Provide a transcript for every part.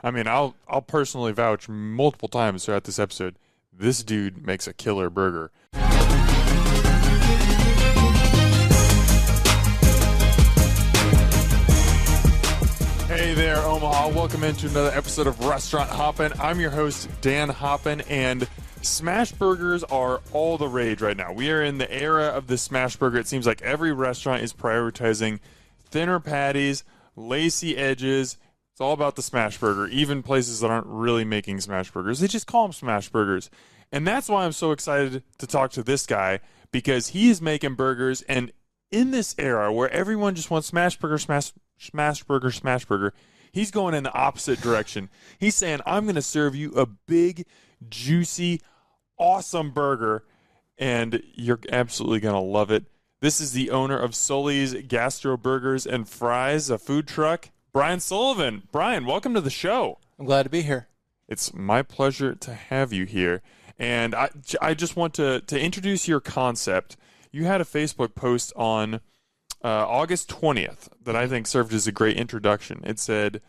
I mean, I'll personally vouch multiple times throughout this episode. This dude makes a killer burger. Hey there, Omaha. Welcome into another episode of Restaurant Hoppen. I'm your host, Dan Hoppen, and Smashburgers are all the rage right now. We are in the era of the Smashburger. It seems like every restaurant is prioritizing thinner patties, lacy edges. It's all about the Smashburger. Even places that aren't really making Smashburgers, they just call them Smashburgers. And that's why I'm so excited to talk to this guy, because he is making burgers, and in this era where everyone just wants Smashburger, he's going in the opposite direction. He's saying, I'm going to serve you a big, juicy, awesome burger, and you're absolutely going to love it. This is the owner of Sully's Gastroburgers and Fries, a food truck, Brian Sullivan. Brian, welcome to the show. I'm glad to be here. It's my pleasure to have you here. And I just want to introduce your concept. You had a Facebook post on August 20th that I think served as a great introduction. It said,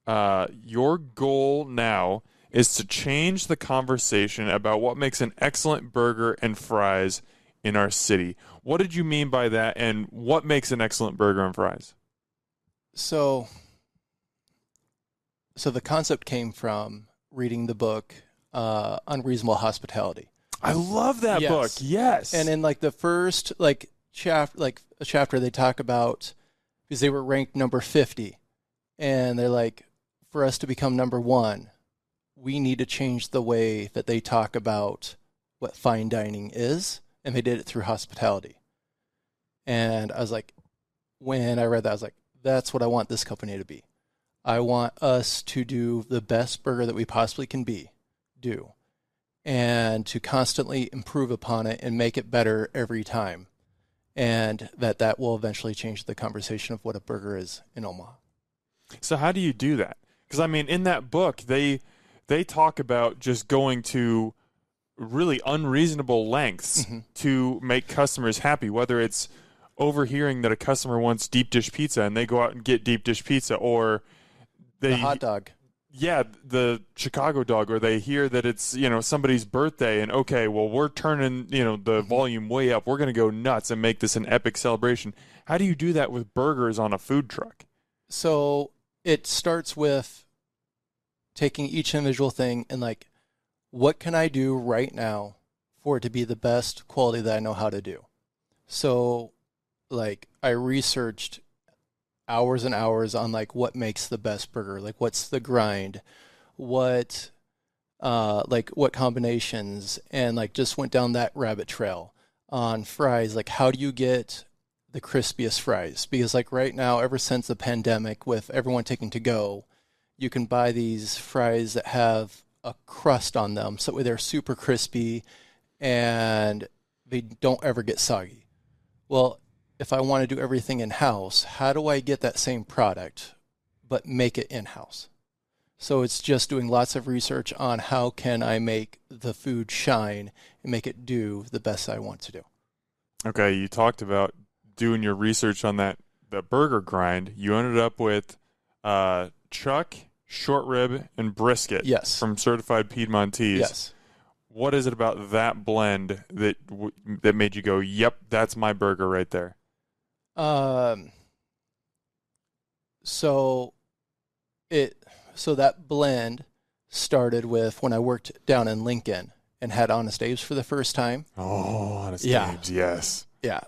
your goal now is to change the conversation about what makes an excellent burger and fries in our city. What did you mean by that, and what makes an excellent burger and fries? So the concept came from reading the book Unreasonable Hospitality. I love that book. Yes. And in the first chapter they talk about, because they were ranked number 50, and they're like, for us to become number 1, we need to change the way that they talk about what fine dining is, and they did it through hospitality. And I was like, when I read that, I was like, that's what I want this company to be. I want us to do the best burger that we possibly can do, and to constantly improve upon it and make it better every time. And that will eventually change the conversation of what a burger is in Omaha. So how do you do that? Because, I mean, in that book, they talk about just going to really unreasonable lengths to make customers happy, whether it's overhearing that a customer wants deep dish pizza and they go out and get deep dish pizza, or the hot dog. Yeah, the Chicago dog, or they hear that it's, somebody's birthday, and okay, well, we're turning, the volume way up. We're going to go nuts and make this an epic celebration. How do you do that with burgers on a food truck? So it starts with taking each individual thing and what can I do right now for it to be the best quality that I know how to do? So I researched hours and hours on what makes the best burger, what's the grind, what combinations, and just went down that rabbit trail on fries. How do you get the crispiest fries? Because right now, ever since the pandemic, with everyone taking to go, you can buy these fries that have a crust on them, so they're super crispy and they don't ever get soggy. Well, if I want to do everything in-house, how do I get that same product but make it in-house? So it's just doing lots of research on how can I make the food shine and make it do the best I want to do. Okay, you talked about doing your research on the burger grind. You ended up with chuck, short rib, and brisket. Yes. From Certified Piedmontese. Yes. What is it about that blend that made you go, yep, that's my burger right there? So that blend started with when I worked down in Lincoln and had Honest Abe's for the first time. Oh, Honest Abe's, yes. Yeah,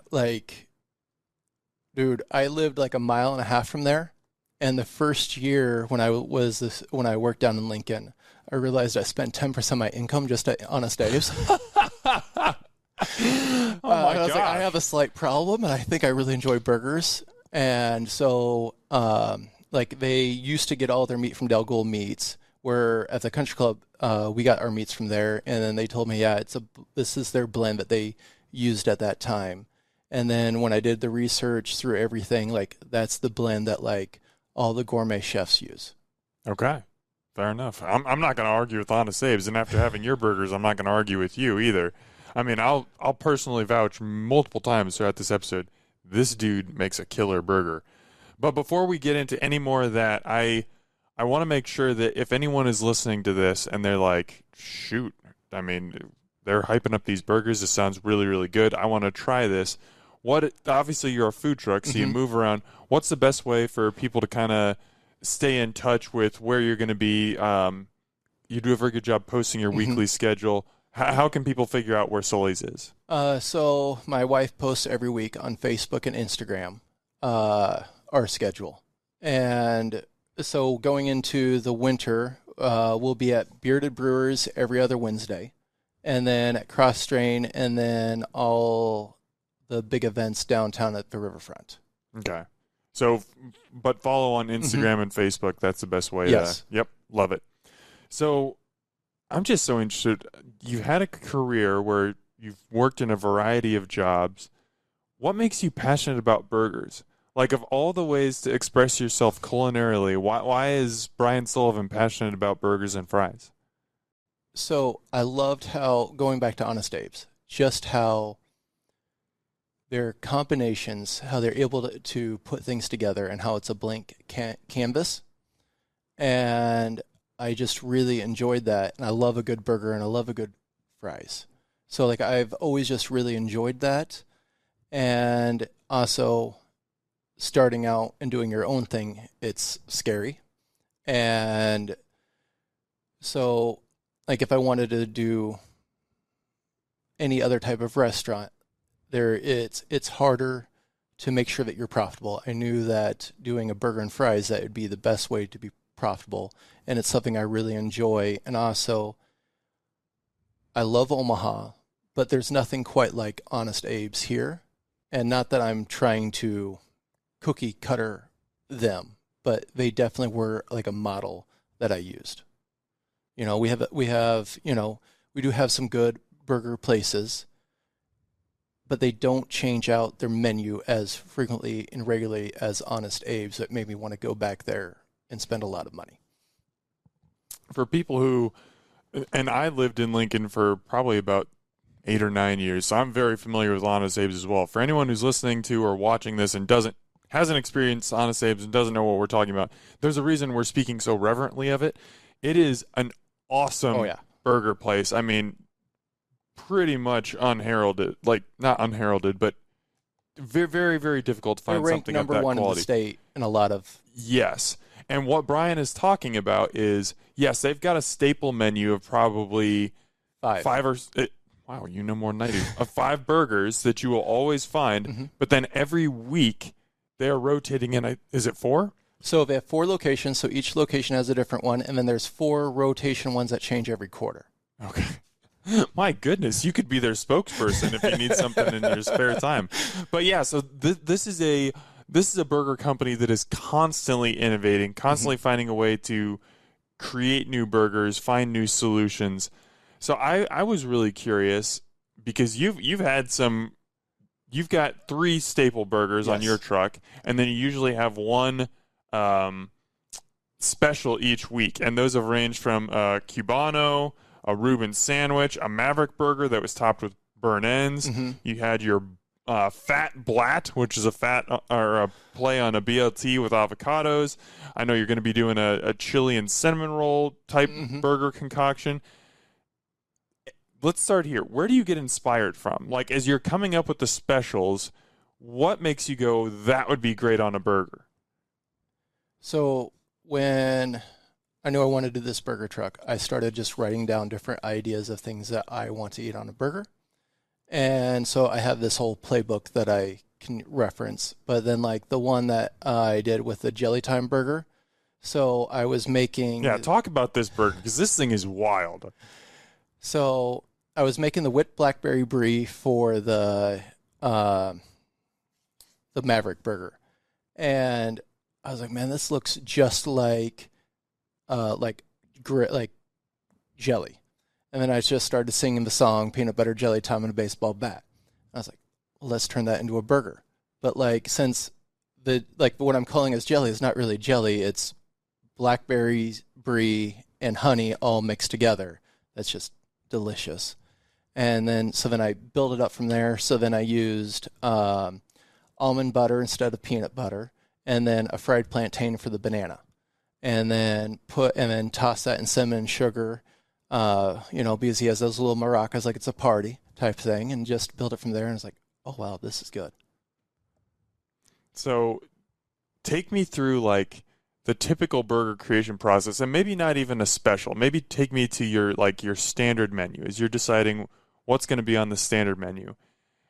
dude, I lived a mile and a half from there, and the first year when I worked down in Lincoln, I realized I spent 10% of my income just at Honest Abe's. I was I have a slight problem, and I think I really enjoy burgers. And so, they used to get all their meat from Del Gold Meats, where at the country club, we got our meats from there. And then they told me, this is their blend that they used at that time. And then when I did the research through everything, that's the blend that all the gourmet chefs use. Okay. Fair enough. I'm not going to argue with Honest Abe's, and after having your burgers, I'm not going to argue with you either. I mean, I'll personally vouch multiple times throughout this episode. This dude makes a killer burger. But before we get into any more of that, I I want to make sure that if anyone is listening to this and they're like, shoot, I mean, they're hyping up these burgers. This sounds really, really good. I want to try this. Obviously, you're a food truck, so you move around. What's the best way for people to kind of stay in touch with where you're going to be? You do a very good job posting your weekly schedule. How can people figure out where Sully's is? So my wife posts every week on Facebook and Instagram our schedule. And so going into the winter, we'll be at Bearded Brewers every other Wednesday, and then at Cross Strain, and then all the big events downtown at the riverfront. Okay. So, but follow on Instagram and Facebook. That's the best way. Yes. Yep. Love it. So I'm just so interested. You've had a career where you've worked in a variety of jobs. What makes you passionate about burgers? Like, of all the ways to express yourself culinarily, why is Brian Sullivan passionate about burgers and fries? So I loved how, going back to Honest Abe's, just how their combinations, how they're able to put things together, and how it's a blank canvas. And I just really enjoyed that. And I love a good burger and I love a good fries. So like I've always just really enjoyed that. And also starting out and doing your own thing, it's scary. And so like if I wanted to do any other type of restaurant, it's harder to make sure that you're profitable. I knew that doing a burger and fries, that would be the best way to be profitable, and it's something I really enjoy. And also, I love Omaha, but there's nothing quite like Honest Abe's here. And not that I'm trying to cookie cutter them, but they definitely were like a model that I used. You know, we do have some good burger places, but they don't change out their menu as frequently and regularly as Honest Abe's. That made me want to go back there and spend a lot of money. For people who, and I lived in Lincoln for probably about 8 or 9 years, so I'm very familiar with Honest Abe's as well. For anyone who's listening to or watching this and hasn't experienced Honest Abe's and doesn't know what we're talking about, there's a reason we're speaking so reverently of it. It is an awesome burger place. I mean, pretty much unheralded, like not unheralded, but very, very, very difficult to find something of that quality. Number one in the state in a lot of. Yes. And what Brian is talking about is, yes, they've got a staple menu of probably wow, you know more than I do, of 5 burgers that you will always find, but then every week they're rotating in, is it 4? So they have 4 locations, so each location has a different one, and then there's 4 rotation ones that change every quarter. Okay. My goodness, you could be their spokesperson if you need something in your spare time. But yeah, so this is a burger company that is constantly innovating, constantly finding a way to create new burgers, find new solutions. So I was really curious because you've got 3 staple burgers on your truck, and then you usually have one special each week, and those have ranged from Cubano, a Reuben sandwich, a Maverick burger that was topped with burnt ends. You had your Fat Blat, which is a play on a BLT with avocados. I know you're going to be doing a chili and cinnamon roll type burger concoction. Let's start here. Where do you get inspired from? Like, as you're coming up with the specials, what makes you go, that would be great on a burger? So when I knew I wanted to do this burger truck, I started just writing down different ideas of things that I want to eat on a burger. And so I have this whole playbook that I can reference. But then like the one that I did with the Jelly Time burger, so I was making... Yeah, talk about this burger, because this thing is wild. So I was making the whipped blackberry brie for the Maverick burger. And I was like, man, this looks just like jelly. And then I just started singing the song Peanut Butter Jelly Time and a Baseball Bat. I was like, well, let's turn that into a burger. But like, since what I'm calling as jelly is not really jelly, it's blackberries, brie, and honey all mixed together. That's just delicious. And then, so then I built it up from there. So then I used almond butter instead of peanut butter, and then a fried plantain for the banana. and then toss that in cinnamon and sugar, because he has those little maracas like it's a party type thing, and just build it from there. And it's like, oh wow, this is good. So take me through like the typical burger creation process, and maybe not even a special. Maybe take me to your standard menu as you're deciding what's going to be on the standard menu.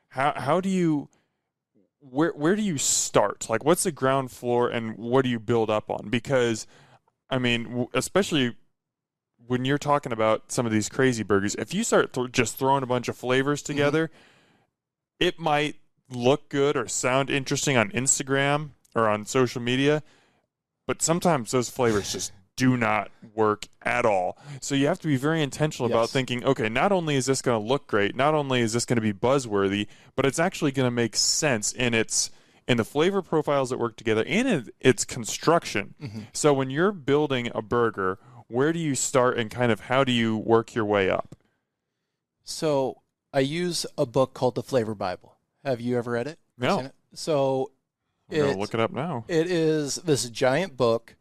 How do you where do you start? Like, what's the ground floor, and what do you build up on? Because, I mean, especially when you're talking about some of these crazy burgers, if you start just throwing a bunch of flavors together, it might look good or sound interesting on Instagram or on social media, but sometimes those flavors just do not work at all. So you have to be very intentional about thinking, okay, not only is this going to look great, not only is this going to be buzzworthy, but it's actually going to make sense in the flavor profiles that work together and in its construction. So when you're building a burger, where do you start and kind of how do you work your way up? So I use a book called The Flavor Bible. Have you ever read it? No. Seen it? So I'm going to look it up now. It is this giant book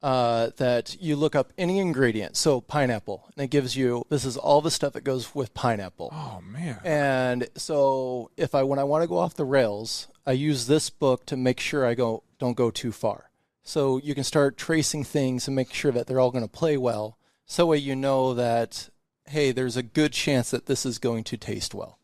that you look up any ingredient. So pineapple, and it gives you, this is all the stuff that goes with pineapple. Oh, man. And so when I want to go off the rails, I use this book to make sure I don't go too far. So you can start tracing things and make sure that they're all going to play well. So way you know that, hey, there's a good chance that this is going to taste well.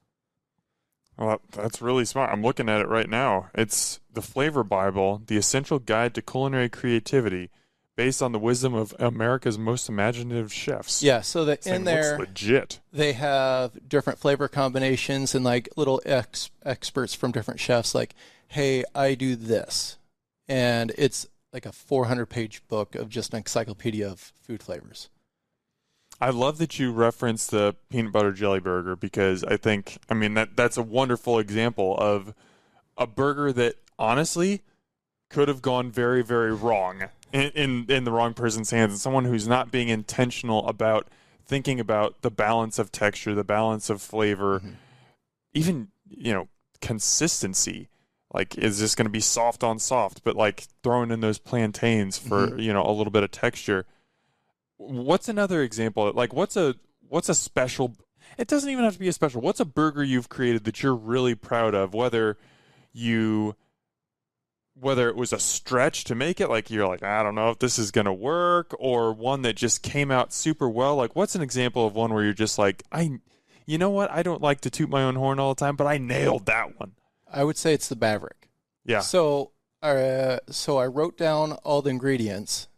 Well, that's really smart. I'm looking at it right now. It's The Flavor Bible, The Essential Guide to Culinary Creativity, based on the wisdom of America's most imaginative chefs. Yeah, so that in there, looks legit. They have different flavor combinations and like little experts from different chefs like, hey, I do this. And it's like a 400-page book of just an encyclopedia of food flavors. I love that you referenced the peanut butter jelly burger because that's a wonderful example of a burger that honestly could have gone very, very wrong in the wrong person's hands, and someone who's not being intentional about thinking about the balance of texture, the balance of flavor, even, consistency. Like, is this going to be soft on soft? But like throwing in those plantains for, a little bit of texture. What's another example? Like, what's a special? It doesn't even have to be a special. What's a burger you've created that you're really proud of? Whether it was a stretch to make it, like you're like, I don't know if this is gonna work, or one that just came out super well. Like, what's an example of one where you're just like, you know what? I don't like to toot my own horn all the time, but I nailed that one. I would say it's the Maverick. Yeah. So I wrote down all the ingredients.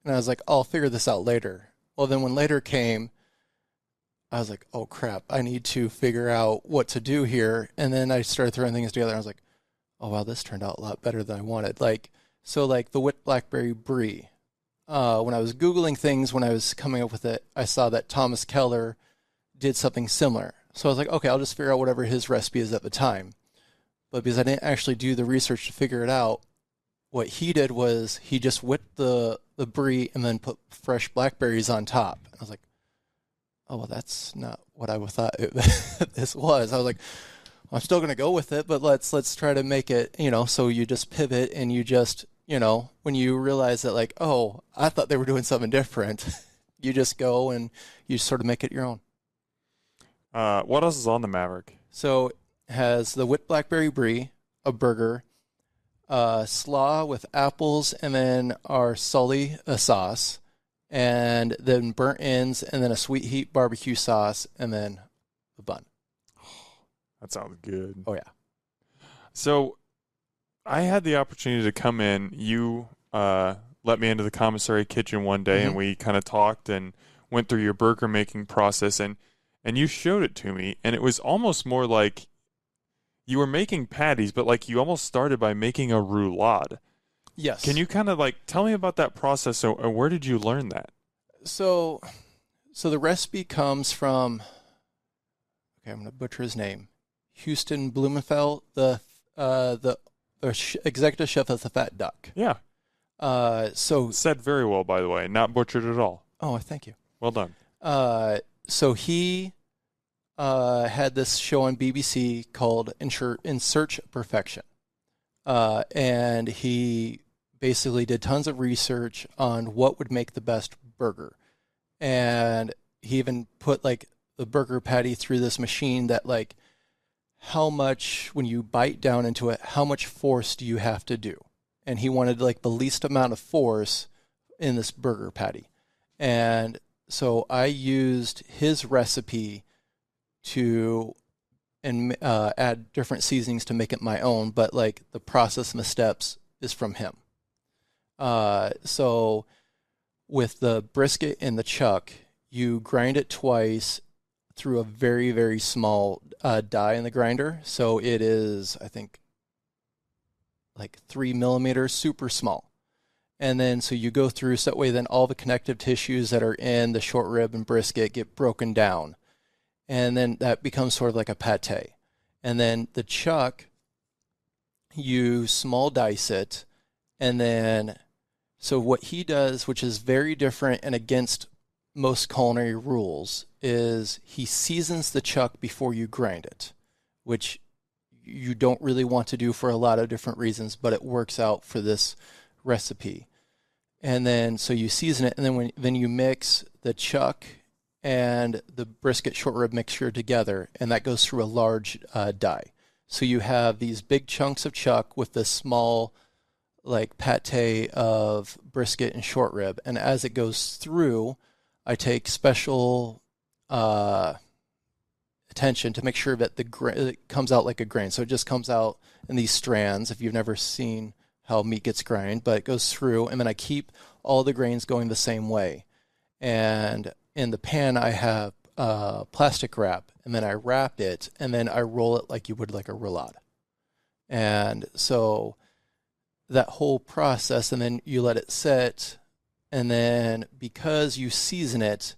And I was like, I'll figure this out later. Well, then when later came, I was like, oh, crap, I need to figure out what to do here. And then I started throwing things together. And I was like, oh, wow, this turned out a lot better than I wanted. Like the whipped blackberry brie. When I was Googling things, when I was coming up with it, I saw that Thomas Keller did something similar. So I was like, okay, I'll just figure out whatever his recipe is at the time. But because I didn't actually do the research to figure it out, what he did was he just whipped the brie and then put fresh blackberries on top. I was like, oh, well, that's not what I thought this was. I was like, I'm still going to go with it, but let's try to make it, so you just pivot and you just, when you realize that like, oh, I thought they were doing something different, you just go and you sort of make it your own. What else is on the Maverick? So it has the whipped blackberry brie, a burger, slaw with apples, and then our Sully sauce, and then burnt ends, and then a sweet heat barbecue sauce, and then a bun. That sounds good. Oh, yeah. So I had the opportunity to come in. You let me into the commissary kitchen one day, and we kind of talked and went through your burger making process, and you showed it to me, and it was almost more like you were making patties, but like you almost started by making a roulade. Yes. Can you kind of like tell me about that process? So, where did you learn that? So the recipe comes from, okay, I'm going to butcher his name, Houston Blumenfeld, the executive chef of the Fat Duck. Yeah. So said very well, by the way, not butchered at all. Oh, thank you. Well done. So he had this show on BBC called In Search of Perfection. And he basically did tons of research on what would make the best burger. And he even put like the burger patty through this machine that like how much, when you bite down into it, how much force do you have to do? And he wanted like the least amount of force in this burger patty. And so I used his recipe to add different seasonings to make it my own, but like the process and the steps is from him. So with the brisket and the chuck, you grind it twice through a very, very small die in the grinder. So it is, I think, like 3 millimeters, super small. And then so you go through, so that way then all the connective tissues that are in the short rib and brisket get broken down. And then that becomes sort of like a pate. And then the chuck, you small dice it. And then, so what he does, which is very different and against most culinary rules, is he seasons the chuck before you grind it, which you don't really want to do for a lot of different reasons, but it works out for this recipe. And then, so you season it, and then then you mix the chuck and the brisket short rib mixture together, and that goes through a large die. So you have these big chunks of chuck with this small, like, pate of brisket and short rib. And as it goes through, I take special attention to make sure that it comes out like a grain. So it just comes out in these strands, if you've never seen how meat gets grind, but it goes through, and then I keep all the grains going the same way. And in the pan, I have plastic wrap, and then I wrap it, and then I roll it like you would like a roulade. And so that whole process, and then you let it sit, and then because you season it,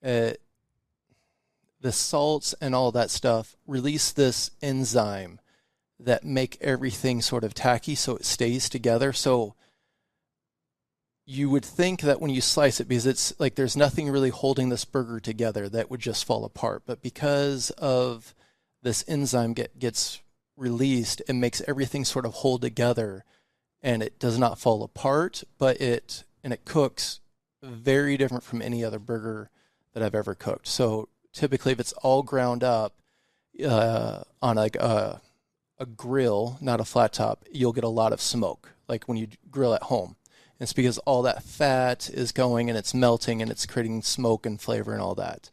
the salts and all that stuff release this enzyme that make everything sort of tacky so it stays together. So you would think that when you slice it, because it's like there's nothing really holding this burger together, that would just fall apart. But because of this enzyme gets released, it makes everything sort of hold together, and it does not fall apart, but it cooks very different from any other burger that I've ever cooked. So typically, if it's all ground up on like a grill, not a flat top, you'll get a lot of smoke, like when you grill at home. And it's because all that fat is going and it's melting and it's creating smoke and flavor and all that.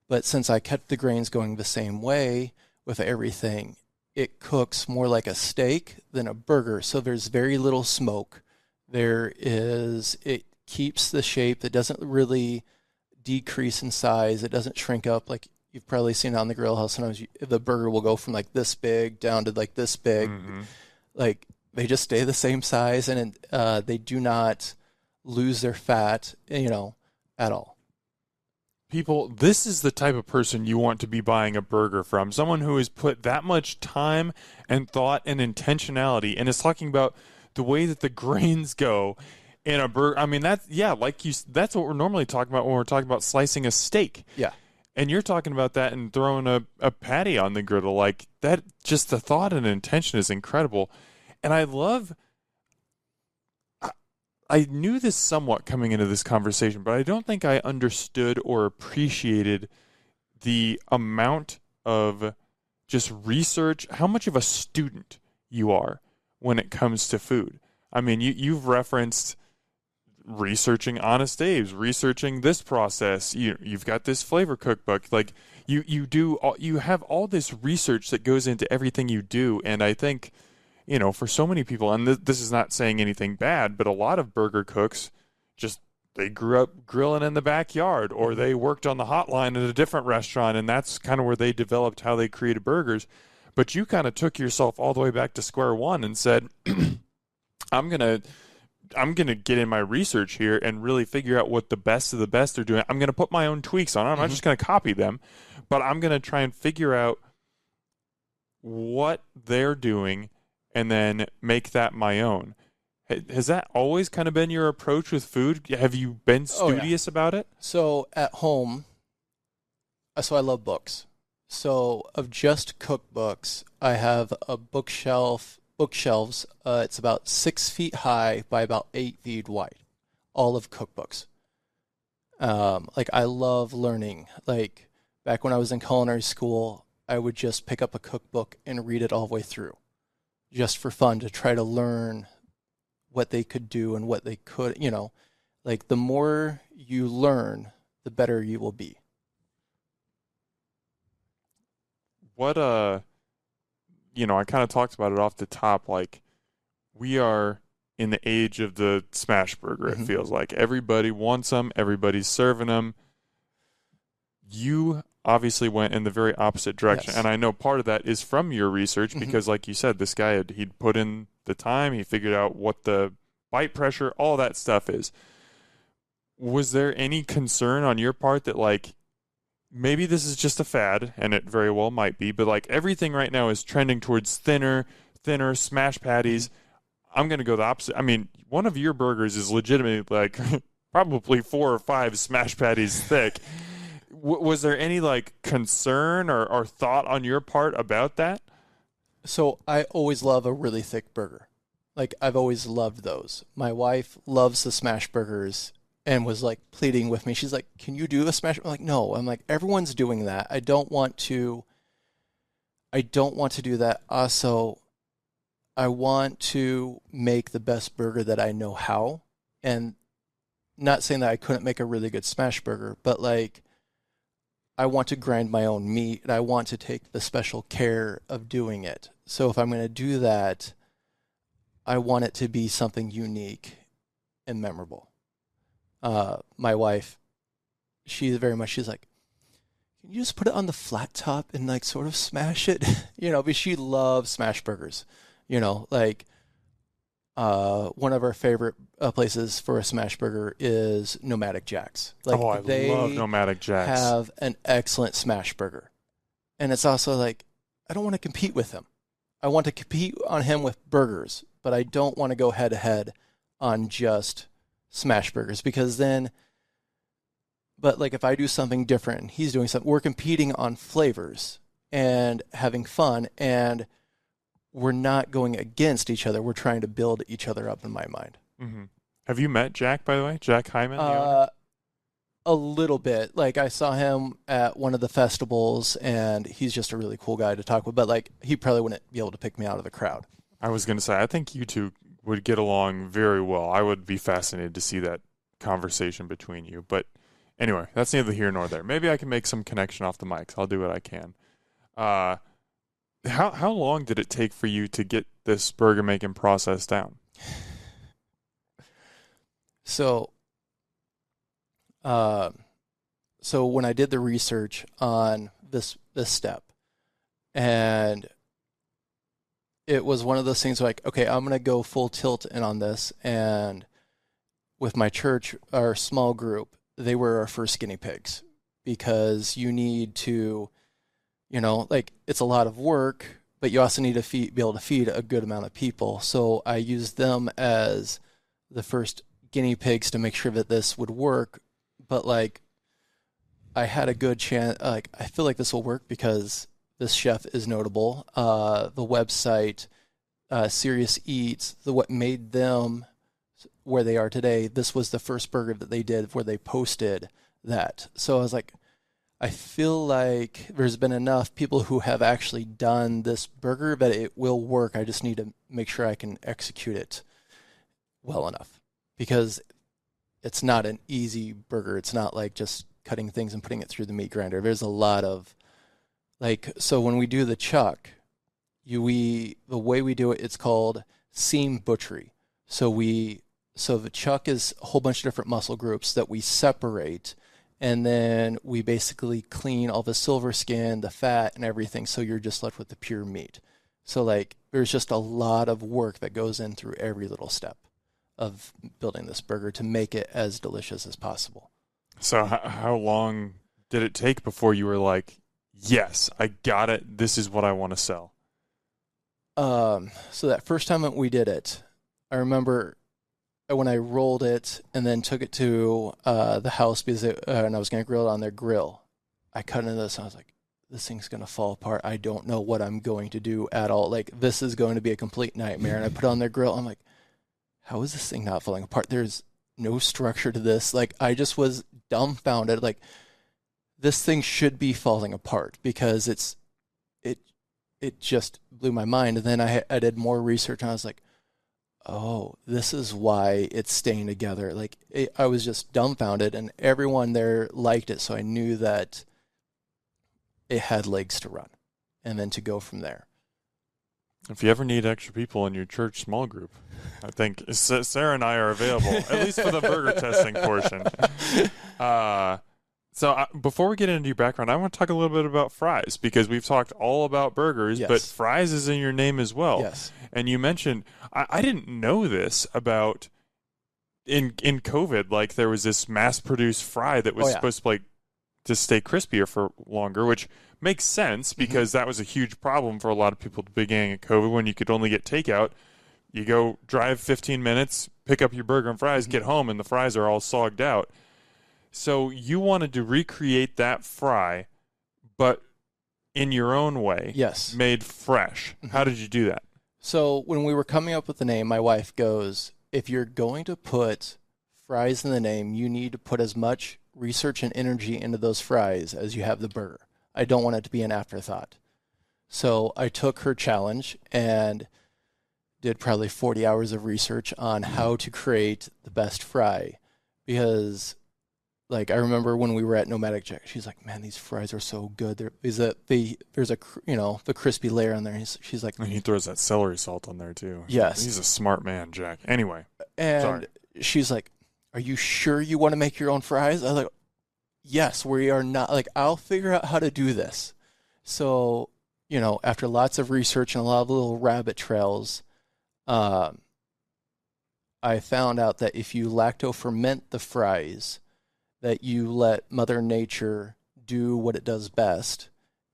But since I kept the grains going the same way with everything, it cooks more like a steak than a burger. So there's very little smoke. It keeps the shape. It doesn't really decrease in size. It doesn't shrink up. Like you've probably seen on the grill how sometimes the burger will go from like this big down to like this big. Mm-hmm. Like they just stay the same size, and they do not lose their fat, at all. People, this is the type of person you want to be buying a burger from. Someone who has put that much time and thought and intentionality, and is talking about the way that the grains go in a burger. I mean, that's what we're normally talking about when we're talking about slicing a steak. Yeah. And you're talking about that and throwing a patty on the griddle. Like that, just the thought and intention is incredible. And I knew this somewhat coming into this conversation, but I don't think I understood or appreciated the amount of just research, how much of a student you are when it comes to food. I mean, you've referenced researching Honest Abe's, researching this process. You've got this flavor cookbook. Like you have all this research that goes into everything you do. And I think, for so many people, and this is not saying anything bad, but a lot of burger cooks they grew up grilling in the backyard, or they worked on the hotline at a different restaurant, and that's kind of where they developed how they created burgers. But you kind of took yourself all the way back to square one and said, I'm gonna get in my research here and really figure out what the best of the best are doing. I'm gonna put my own tweaks on it. I'm not just gonna copy them, but I'm gonna try and figure out what they're doing and then make that my own. Has that always kind of been your approach with food? Have you been studious about it? So at home, so I love books. So of just cookbooks, I have a bookshelf bookshelves. It's about 6 feet high by about 8 feet wide, all of cookbooks. Like I love learning. Like back when I was in culinary school, I would just pick up a cookbook and read it all the way through, just for fun, to try to learn what they could do and what they could, like the more you learn, the better you will be. What I kind of talked about it off the top. Like, we are in the age of the smash burger. It feels like everybody wants them. Everybody's serving them. You obviously went in the very opposite direction, Yes. and I know part of that is from your research because, like you said, this guy he'd put in the time. He figured out what the bite pressure, all that stuff is. Was there any concern on your part that, like, maybe this is just a fad, and it very well might be, but like everything right now is trending towards thinner smash patties? I'm going to go the opposite. I mean, one of your burgers is legitimately like probably 4 or 5 smash patties thick. Was there any like concern or thought on your part about that? So I always love a really thick burger. Like I've always loved those. My wife loves the smash burgers and was like pleading with me. She's like, "Can you do a smash?" I'm like, "No." I'm like, "Everyone's doing that. I don't want to do that. Also, I want to make the best burger that I know how." And not saying that I couldn't make a really good smash burger, but like I want to grind my own meat and I want to take the special care of doing it. So if I'm going to do that, I want it to be something unique and memorable. My wife, she's like, "Can you just put it on the flat top and like sort of smash it?" Because she loves smash burgers. Like one of our favorite places for a smash burger is Nomadic Jack's. Like, I love Nomadic Jack's. Have an excellent smash burger. And it's also like, I don't want to compete with him. I want to compete on him with burgers, but I don't want to go head to head on just smash burgers, because then, but like if I do something different and he's doing something, we're competing on flavors and having fun, and we're not going against each other. We're trying to build each other up in my mind. Mm-hmm. Have you met Jack, by the way? Jack Hyman? The owner? A little bit. Like I saw him at one of the festivals, and he's just a really cool guy to talk with, but like he probably wouldn't be able to pick me out of the crowd. I was going to say, I think you two would get along very well. I would be fascinated to see that conversation between you. But anyway, that's neither here nor there. Maybe I can make some connection off the mics. I'll do what I can. How long did it take for you to get this burger making process down? So when I did the research on this step, and it was one of those things like, okay, I'm going to go full tilt in on this. And with my church, our small group, they were our first guinea pigs, because you need to, like it's a lot of work, but you also need to be able to feed a good amount of people. So I used them as the first guinea pigs to make sure that this would work. But like, I had a good chance. Like, I feel like this will work because this chef is notable. The website, Serious Eats, what made them where they are today. This was the first burger that they did where they posted that. So I was like, I feel like there's been enough people who have actually done this burger that it will work. I just need to make sure I can execute it well enough, because it's not an easy burger. It's not like just cutting things and putting it through the meat grinder. There's a lot of so when we do the chuck, the way we do it, it's called seam butchery. So the chuck is a whole bunch of different muscle groups that we separate, and then we basically clean all the silver skin, the fat, and everything, so you're just left with the pure meat. So like there's just a lot of work that goes in through every little step of building this burger to make it as delicious as possible. So how long did it take before you were like, yes, I got it, this is what I want to sell? So that first time that we did it, I remember when I rolled it and then took it to the house, because and I was going to grill it on their grill. I cut into this and I was like, this thing's going to fall apart. I don't know what I'm going to do at all. Like, this is going to be a complete nightmare. And I put it on their grill. I'm like, how is this thing not falling apart? There's no structure to this. Like, I just was dumbfounded. Like, this thing should be falling apart because it just blew my mind. And then I did more research and I was like, oh, this is why it's staying together. Like, I was just dumbfounded, and everyone there liked it. So I knew that it had legs to run and then to go from there. If you ever need extra people in your church small group, I think Sarah and I are available, at least for the burger testing portion. So before we get into your background, I want to talk a little bit about fries, because we've talked all about burgers, Yes. but fries is in your name as well. Yes. And you mentioned, I didn't know this about, in COVID, like there was this mass-produced fry that was supposed to like to stay crispier for longer, which makes sense because that was a huge problem for a lot of people at the beginning of COVID when you could only get takeout. You go drive 15 minutes, pick up your burger and fries, get home, and the fries are all sogged out. So you wanted to recreate that fry, but in your own way. Yes. Made fresh. How did you do that? So when we were coming up with the name, my wife goes, if you're going to put fries in the name, you need to put as much research and energy into those fries as you have the burger. I don't want it to be an afterthought. So I took her challenge and did probably 40 hours of research on how to create the best fry, because like I remember when we were at Nomadic Jack, she's like, "Man, these fries are so good. There's a the crispy layer on there." She's like, and he throws that celery salt on there too. Yes, he's a smart man, Jack. Anyway, and she's like, "Are you sure you want to make your own fries?" I was like, "Yes, we are not. Like, I'll figure out how to do this." So, after lots of research and a lot of little rabbit trails, I found out that if you lacto ferment the fries, that you let Mother Nature do what it does best.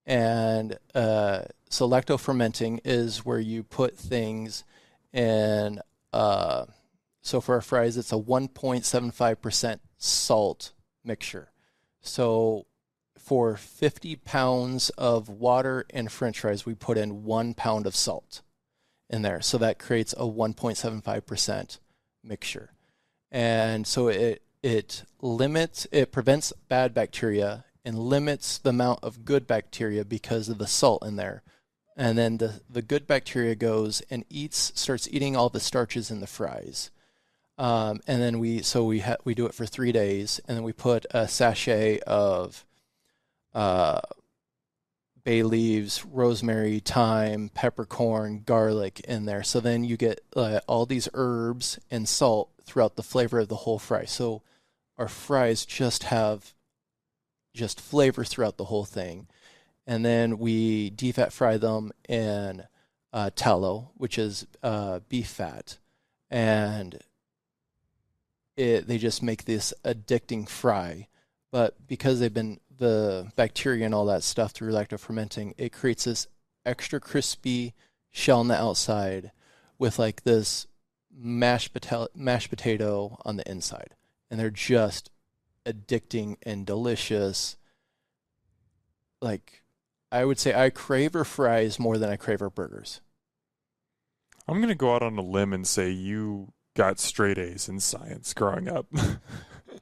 And so lacto fermenting is where you put things in, so for our fries, it's a 1.75% salt mixture. So for 50 pounds of water and french fries, we put in 1 pound of salt in there. So that creates a 1.75% mixture. And so it prevents bad bacteria and limits the amount of good bacteria because of the salt in there. And then the good bacteria goes and starts eating all the starches in the fries. And then we do it for 3 days, and then we put a sachet of bay leaves, rosemary, thyme, peppercorn, garlic in there. So then you get all these herbs and salt throughout the flavor of the whole fry. So our fries just have flavor throughout the whole thing. And then we defat fry them in tallow, which is beef fat. And they just make this addicting fry. But because they've been the bacteria and all that stuff through lactofermenting, it creates this extra crispy shell on the outside with like this mashed potato on the inside. And they're just addicting and delicious. Like, I would say I crave our fries more than I crave our burgers. I'm going to go out on a limb and say you got straight A's in science growing up.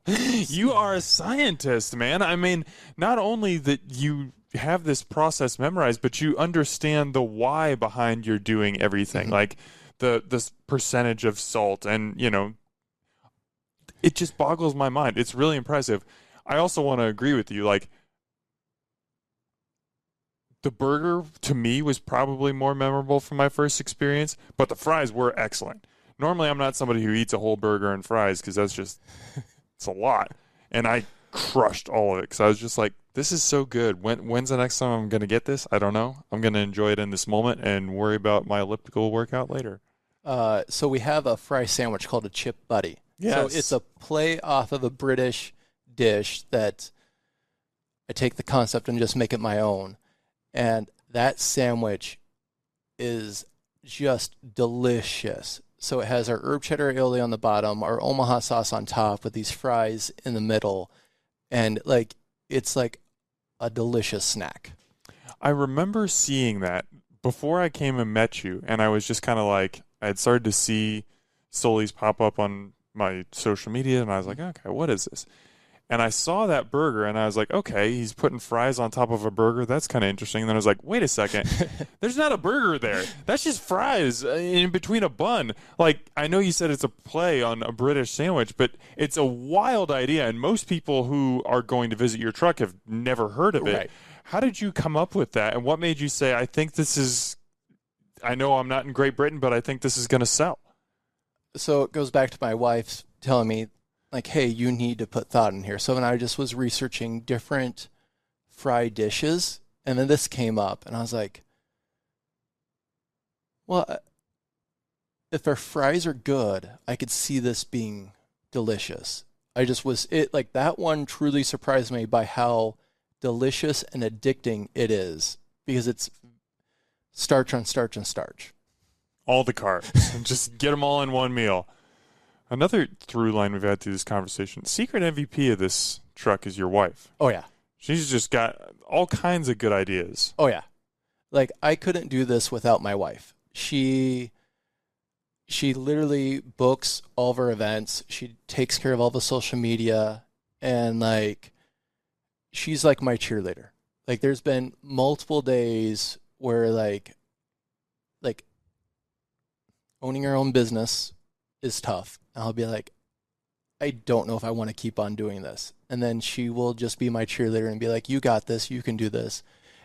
You are a scientist, man. I mean, not only that you have this process memorized, but you understand the why behind your doing everything. Mm-hmm. Like this percentage of salt, and it just boggles my mind. It's really impressive. I also want to agree with you. Like, the burger to me was probably more memorable from my first experience, but the fries were excellent. Normally, I'm not somebody who eats a whole burger and fries because that's just it's a lot. And I crushed all of it because I was just like, this is so good. When's the next time I'm going to get this? I don't know. I'm going to enjoy it in this moment and worry about my elliptical workout later. So we have a fry sandwich called a chip buddy. Yes. So it's a play off of a British dish that I take the concept and just make it my own. And that sandwich is just delicious. So it has our herb cheddar aioli on the bottom, our Omaha sauce on top with these fries in the middle. And it's like a delicious snack. I remember seeing that before I came and met you, and I was just kind of like, I had started to see Sully's pop up on my social media, and I was like, okay, what is this? And I saw that burger, and I was like, okay, he's putting fries on top of a burger. That's kind of interesting. And then I was like, wait a second. There's not a burger there. That's just fries in between a bun. Like, I know you said it's a play on a British sandwich, but it's a wild idea. And most people who are going to visit your truck have never heard of it. Right. How did you come up with that? And what made you say, I know I'm not in Great Britain, but I think this is going to sell? So it goes back to my wife telling me, like, hey, you need to put thought in here. So then I just was researching different fried dishes, and then this came up, and I was like, well, if our fries are good, I could see this being delicious. Like that one truly surprised me by how delicious and addicting it is, because it's starch on starch on starch. All the carbs. And just get them all in one meal. Another through line we've had through this conversation, secret MVP of this truck is your wife. Oh, yeah. She's just got all kinds of good ideas. Oh, yeah. Like, I couldn't do this without my wife. She literally books all of our events. She takes care of all the social media, and, like, she's like my cheerleader. Like, there's been multiple days where, like owning your own business is tough. I'll be like, I don't know if I want to keep on doing this. And then she will just be my cheerleader and be like, you got this, you can do this.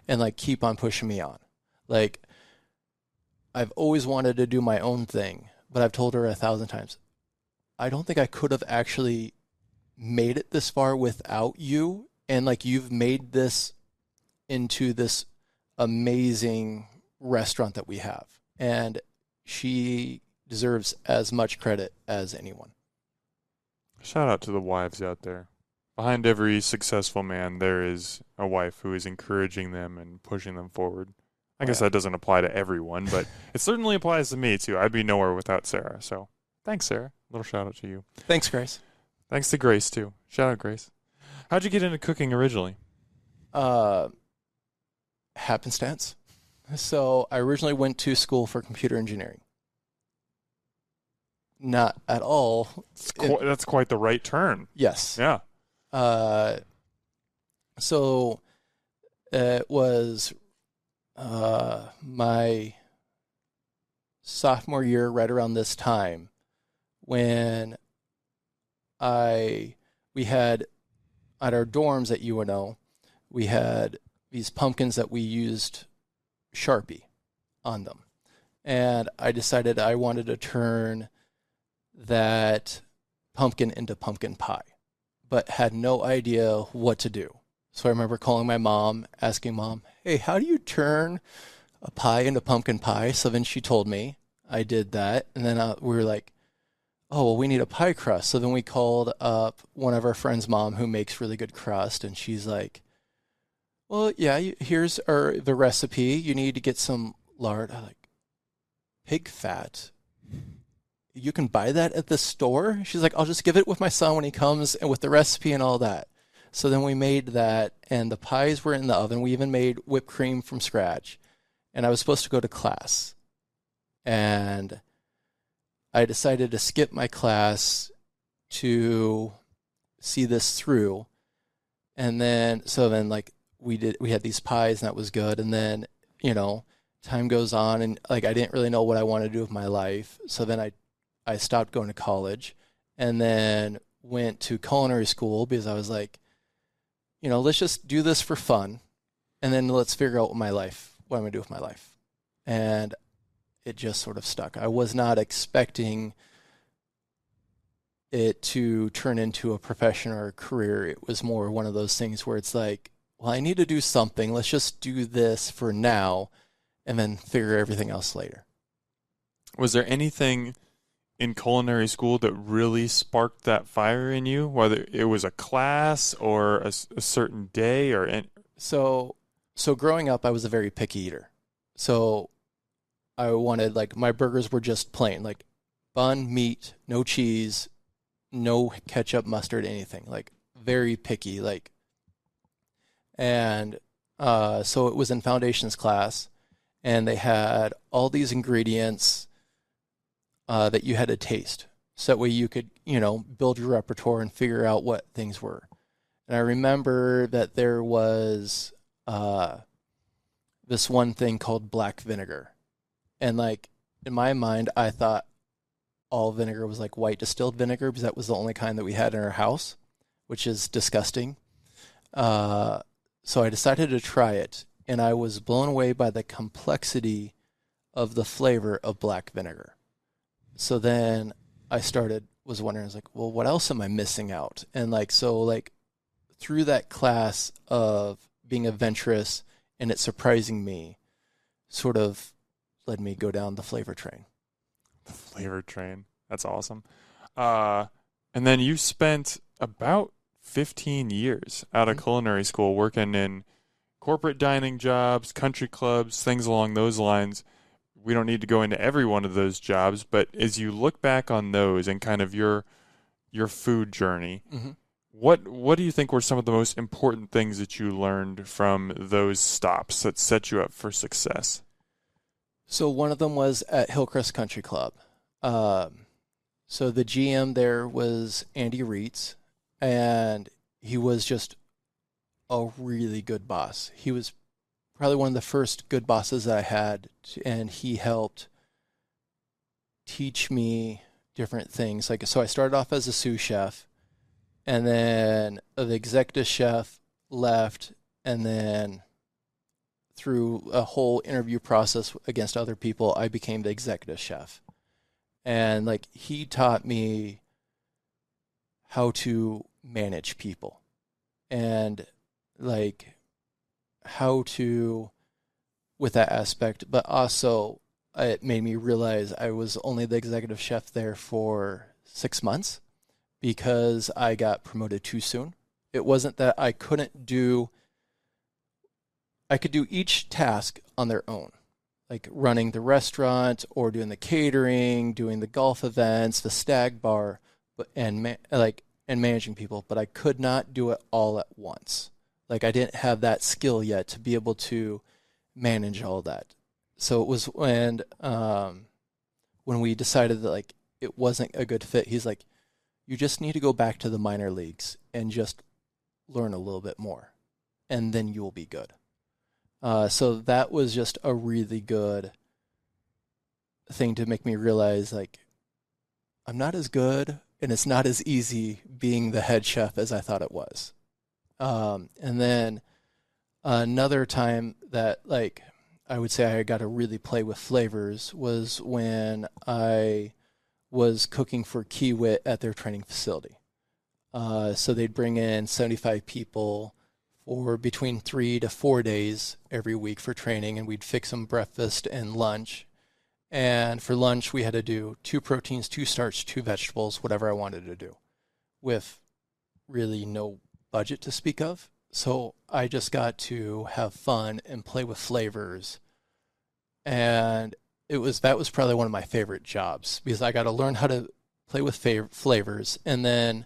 And like, keep on pushing me on. Like, I've always wanted to do my own thing, but I've told her 1,000 times, I don't think I could have actually made it this far without you. And like, you've made this into this amazing restaurant that we have. And she deserves as much credit as anyone. Shout out to the wives out there. Behind every successful man, there is a wife who is encouraging them and pushing them forward. I guess that doesn't apply to everyone, but it certainly applies to me, too. I'd be nowhere without Sarah. So thanks, Sarah. Little shout out to you. Thanks, Grace. Thanks to Grace, too. Shout out, Grace. How'd you get into cooking originally? Happenstance. So I originally went to school for computer engineering. Not at all. That's quite the right turn. Yes. Yeah. So it was my sophomore year, right around this time, when we had at our dorms at UNO, we had these pumpkins that we used Sharpie on them. And I decided I wanted to turn that pumpkin into pumpkin pie, but had no idea what to do. So I remember calling my mom, asking Mom, hey, how do you turn a pie into pumpkin pie? So then she told me. I did that. And then we were like, oh, well, we need a pie crust. So then we called up one of our friends' mom who makes really good crust. And she's like, well, yeah, here's the recipe. You need to get some lard. I like, pig fat? You can buy that at the store? She's like, I'll just give it with my son when he comes and with the recipe and all that. So then we made that, and the pies were in the oven. We even made whipped cream from scratch. And I was supposed to go to class. And I decided to skip my class to see this through. And then, like, we had these pies, and that was good. And then, time goes on, and like, I didn't really know what I wanted to do with my life. So then I stopped going to college, and then went to culinary school because I was like, let's just do this for fun, and then let's figure out what I'm going to do with my life. And it just sort of stuck. I was not expecting it to turn into a profession or a career. It was more one of those things where it's like, well, I need to do something. Let's just do this for now and then figure everything else later. Was there anything in culinary school that really sparked that fire in you, whether it was a class or a certain day or So growing up, I was a very picky eater. So I wanted, like, my burgers were just plain, like bun, meat, no cheese, no ketchup, mustard, anything. Like, very picky, like. And So it was in foundations class, and they had all these ingredients that you had to taste. So that way you could, build your repertoire and figure out what things were. And I remember that there was this one thing called black vinegar. And like in my mind, I thought all vinegar was like white distilled vinegar because that was the only kind that we had in our house, which is disgusting. So I decided to try it, and I was blown away by the complexity of the flavor of black vinegar. So then I was wondering, I was like, well, what else am I missing out? And through that class of being adventurous and it surprising me, sort of led me go down the flavor train. The flavor train. That's awesome. And then you spent about 15 years out of culinary school working in corporate dining jobs, country clubs, things along those lines. We don't need to go into every one of those jobs, but as you look back on those and kind of your food journey, what do you think were some of the most important things that you learned from those stops that set you up for success? So one of them was at Hillcrest Country Club. So the GM there was Andy Reitz, and he was just a really good boss. He was probably one of the first good bosses that I had, and he helped teach me different things. So I started off as a sous chef, and then the executive chef left, and then through a whole interview process against other people, I became the executive chef. And he taught me how to manage people and how to with that aspect, but also it made me realize I was only the executive chef there for 6 months because I got promoted too soon. It wasn't that I could do each task on their own, like running the restaurant or doing the catering, doing the golf events, the stag bar, and managing people, but I could not do it all at once. I didn't have that skill yet to be able to manage all that. So it was when we decided that it wasn't a good fit, he's like, you just need to go back to the minor leagues and just learn a little bit more, and then you'll be good. So that was just a really good thing to make me realize I'm not as good and it's not as easy being the head chef as I thought it was. And then another time that I would say I got to really play with flavors was when I was cooking for Kiewit at their training facility. So they'd bring in 75 people for between 3 to 4 days every week for training, and we'd fix them breakfast and lunch. And for lunch, we had to do 2 proteins, 2 starch, 2 vegetables, whatever I wanted to do, with really no budget to speak of. So I just got to have fun and play with flavors. And that was probably one of my favorite jobs because I got to learn how to play with flavors. And then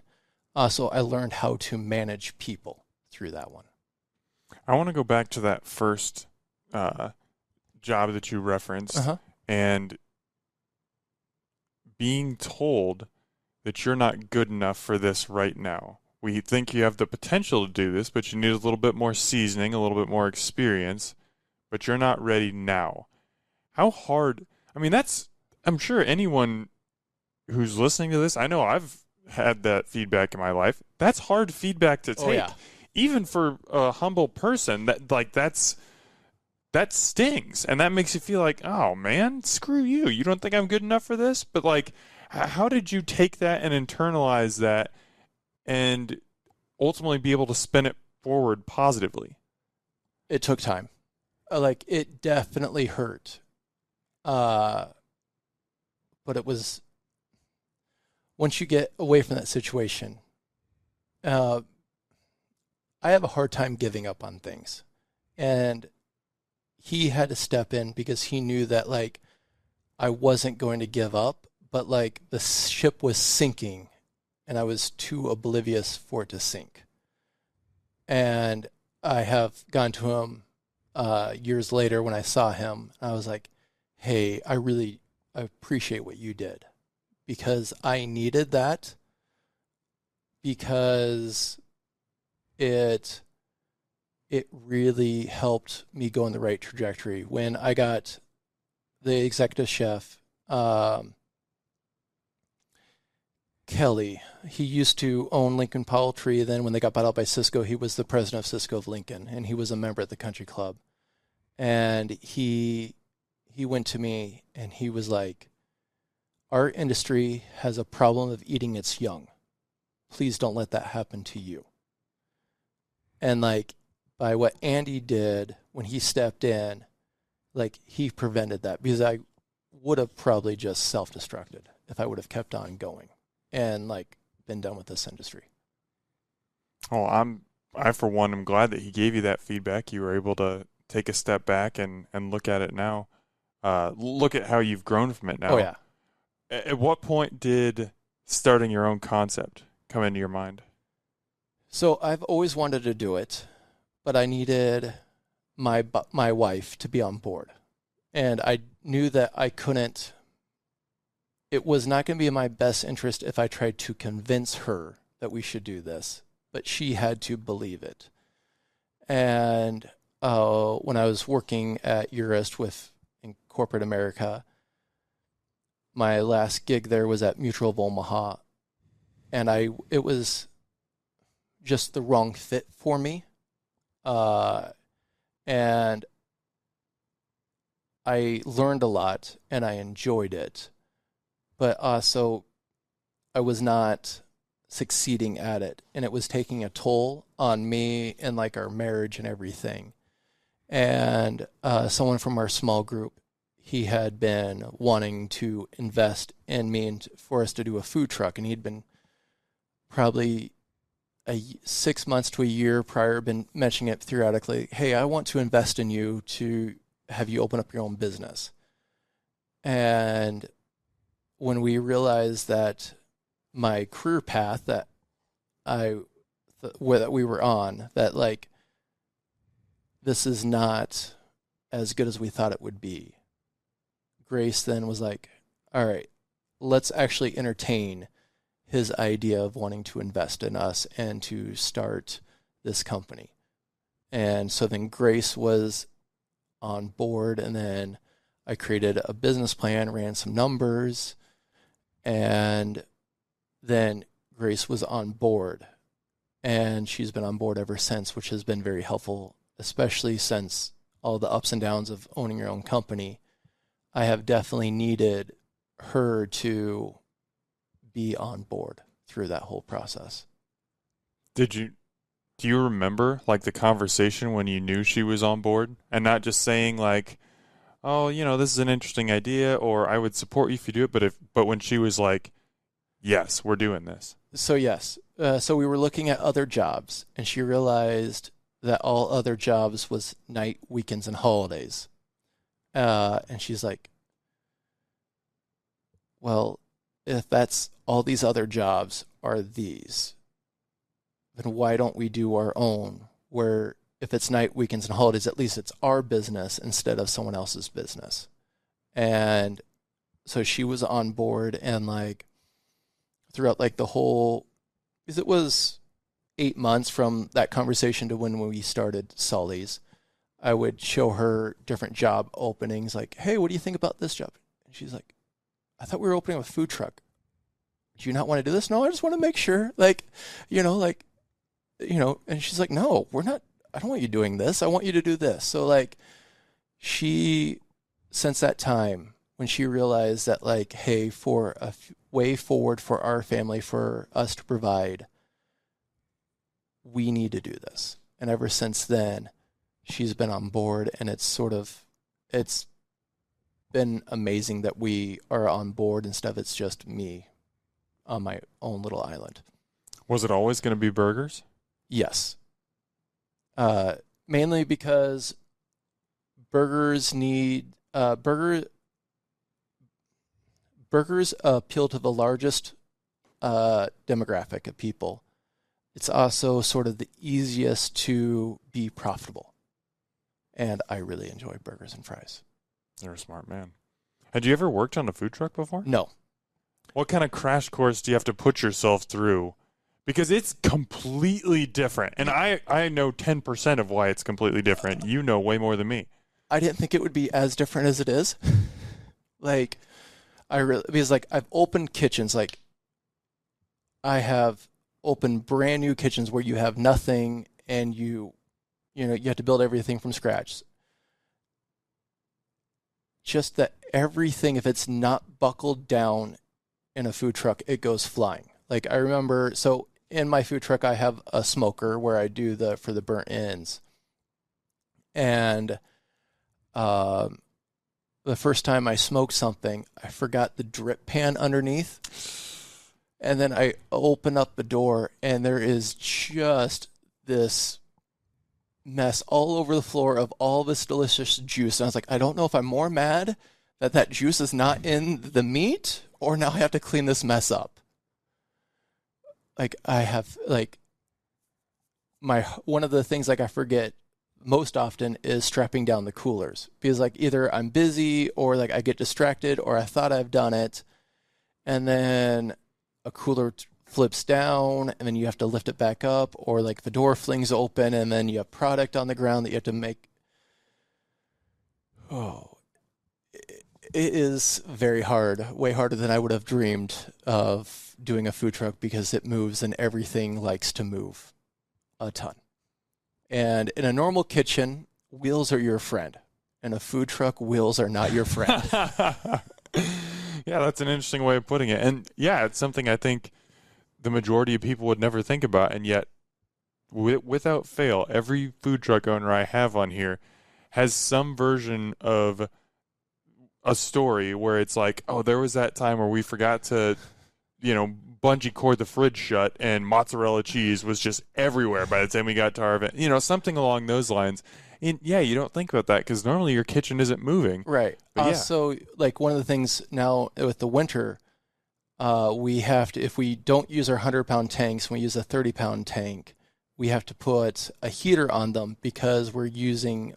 also I learned how to manage people through that one. I want to go back to that first job that you referenced and being told that you're not good enough for this right now. We think you have the potential to do this, but you need a little bit more seasoning, a little bit more experience, but you're not ready now. How hard? I mean, I'm sure anyone who's listening to this, I know I've had that feedback in my life. That's hard feedback to take. Oh, yeah. Even for a humble person, that stings, and that makes you feel like, oh man, screw you. You don't think I'm good enough for this? But how did you take that and internalize that and ultimately be able to spin it forward positively? It took time. It definitely hurt. But it was, once you get away from that situation, I have a hard time giving up on things. And he had to step in because he knew that I wasn't going to give up, but the ship was sinking and I was too oblivious for it to sink. And I have gone to him years later when I saw him. I was like, hey, I appreciate what you did, because I needed that, because it really helped me go in the right trajectory. When I got the executive chef, Kelly, he used to own Lincoln Poultry. Then when they got bought out by Cisco, he was the president of Cisco of Lincoln, and he was a member at the country club. And he went to me and he was like, our industry has a problem of eating its young. Please don't let that happen to you. And like, by what Andy did when he stepped in, like, he prevented that, because I would have probably just self-destructed if I would have kept on going and like been done with this industry. Oh, I for one am glad that he gave you that feedback. You were able to take a step back and look at it now. Look at how you've grown from it now. Oh yeah. At what point did starting your own concept come into your mind? So I've always wanted to do it, but I needed my wife to be on board. And I knew that I couldn't, it was not going to be in my best interest if I tried to convince her that we should do this, but she had to believe it. And when I was working at Urist in corporate America, my last gig there was at Mutual of Omaha, and it was just the wrong fit for me. And I learned a lot and I enjoyed it, but also I was not succeeding at it, and it was taking a toll on me and like our marriage and everything. And someone from our small group, he had been wanting to invest in me and for us to do a food truck, and he'd been probably 6 months to a year prior been mentioning it periodically. Hey, I want to invest in you to have you open up your own business. And when we realized that my career path that we were on, that like, this is not as good as we thought it would be, Grace then was like, all right, let's actually entertain his idea of wanting to invest in us and to start this company. And so then Grace was on board, and then I created a business plan, ran some numbers, and then Grace was on board, and she's been on board ever since, which has been very helpful, especially since all the ups and downs of owning your own company. I have definitely needed her to be on board through that whole process. Do you remember like the conversation when you knew she was on board, and not just saying like, oh, this is an interesting idea, or I would support you if you do it, but when she was like, yes, we're doing this. So yes. So we were looking at other jobs, and she realized that all other jobs was night, weekends, and holidays. And she's like, well, if that's all these other jobs are these, then why don't we do our own, where if it's night, weekends, and holidays, at least it's our business instead of someone else's business. And so she was on board, and like throughout like the whole, because it was 8 months from that conversation to when we started Sully's, I would show her different job openings, like, hey, what do you think about this job? And she's like, I thought we were opening a food truck. Do you not want to do this? No, I just want to make sure. And she's like, no, we're not, I don't want you doing this. I want you to do this. So like, she, since that time, when she realized that like, hey, for a way forward for our family, for us to provide, we need to do this. And ever since then, she's been on board, and it's been amazing that we are on board and stuff. It's just me on my own little island. Was it always going to be burgers? Yes. Mainly because burgers appeal to the largest demographic of people. It's also sort of the easiest to be profitable. and I really enjoy burgers and fries. You're a smart man. Had you ever worked on a food truck before? No. What kind of crash course do you have to put yourself through? Because it's completely different. And I know 10% of why it's completely different. You know way more than me. I didn't think it would be as different as it is. Because I've opened kitchens, like I have opened brand new kitchens where you have nothing and you have to build everything from scratch. Just that everything, if it's not buckled down in a food truck, it goes flying. Like I remember, so in my food truck, I have a smoker where I do for the burnt ends. And the first time I smoked something, I forgot the drip pan underneath. And then I open up the door and there is just this mess all over the floor of all this delicious juice. And I was like, I don't know if I'm more mad that juice is not in the meat or now I have to clean this mess up. Like I have one of the things I forget most often is strapping down the coolers because either I'm busy or I get distracted or I thought I've done it and then a cooler flips down and then you have to lift it back up or the door flings open and then you have product on the ground that you have to make. It is very hard, way harder than I would have dreamed of doing a food truck because it moves and everything likes to move a ton. And in a normal kitchen, wheels are your friend. In a food truck, wheels are not your friend. Yeah, that's an interesting way of putting it. And yeah, it's something I think the majority of people would never think about. And yet, without fail, every food truck owner I have on here has some version of a story where it's like, oh, there was that time where we forgot to, bungee cord the fridge shut and mozzarella cheese was just everywhere by the time we got to our event. Something along those lines. And yeah, you don't think about that because normally your kitchen isn't moving. Right. Also, one of the things now with the winter, we have to, if we don't use our 100-pound tanks, we use a 30-pound tank, we have to put a heater on them because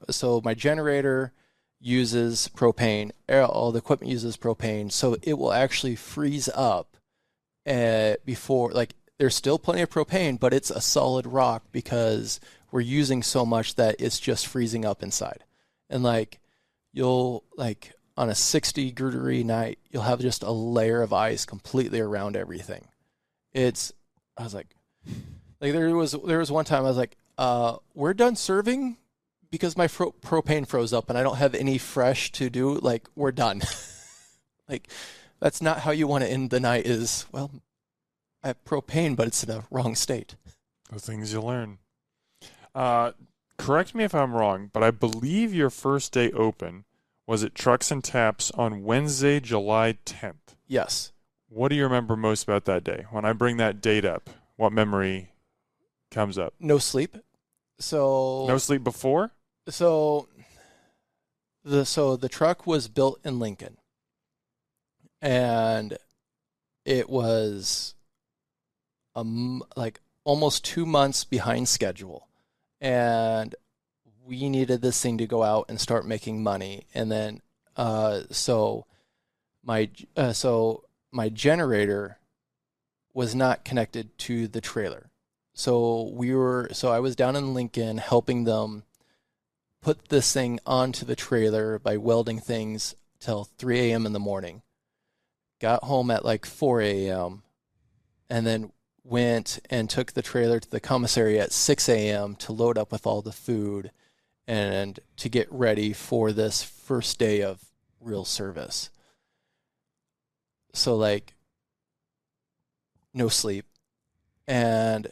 so my generator uses propane, all the equipment uses propane, so it will actually freeze up before, there's still plenty of propane, but it's a solid rock because we're using so much that it's just freezing up inside. And you'll on a 60-degree night, you'll have just a layer of ice completely around everything. I was like there was one time I was like, we're done serving because my propane froze up and I don't have any fresh to do. We're done. That's not how you want to end the night is, well, I have propane, but it's in a wrong state. The things you learn. Correct me if I'm wrong, but I believe your first day open was at Trucks and Taps on Wednesday, July 10th. Yes. What do you remember most about that day? When I bring that date up, what memory comes up? No sleep. No sleep before? So the truck was built in Lincoln. And it was almost 2 months behind schedule. And we needed this thing to go out and start making money. And then so my generator was not connected to the trailer. So I was down in Lincoln helping them put this thing onto the trailer by welding things till 3 a.m. in the morning. Got home at 4 a.m. and then went and took the trailer to the commissary at 6 a.m. to load up with all the food and to get ready for this first day of real service. So no sleep. And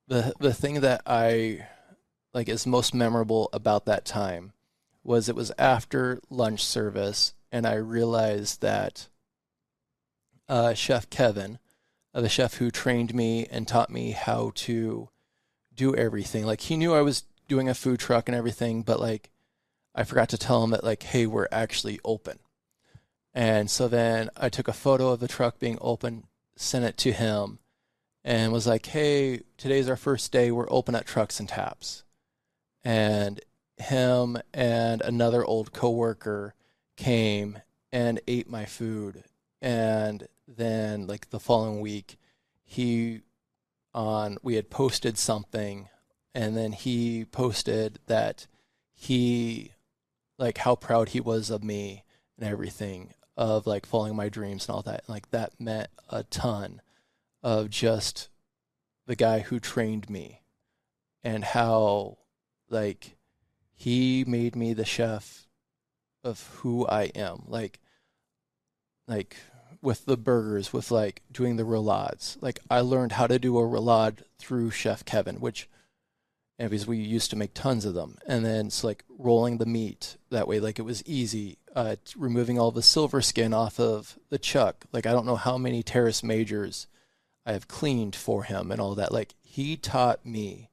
the thing that I is most memorable about that time was it was after lunch service and I realized that Chef Kevin, the chef who trained me and taught me how to do everything. He knew I was doing a food truck and everything, but I forgot to tell him that hey, we're actually open. And so then I took a photo of the truck being open, sent it to him, and was like, hey, today's our first day. We're open at Trucks and Taps. And him and another old coworker came and ate my food. And then like the following week, we had posted something, and then he posted that he, like, how proud he was of me and everything, of like following my dreams and all that. And, like, that meant a ton of just the guy who trained me, and how like he made me the chef of who I am. Like with the burgers, with like doing the roulades. Like, I learned how to do a roulade through Chef Kevin, which, and because we used to make tons of them. And then it's like rolling the meat that way. Like, it was easy. Removing all the silver skin off of the chuck. Like, I don't know how many terrace majors I have cleaned for him and all that. Like, he taught me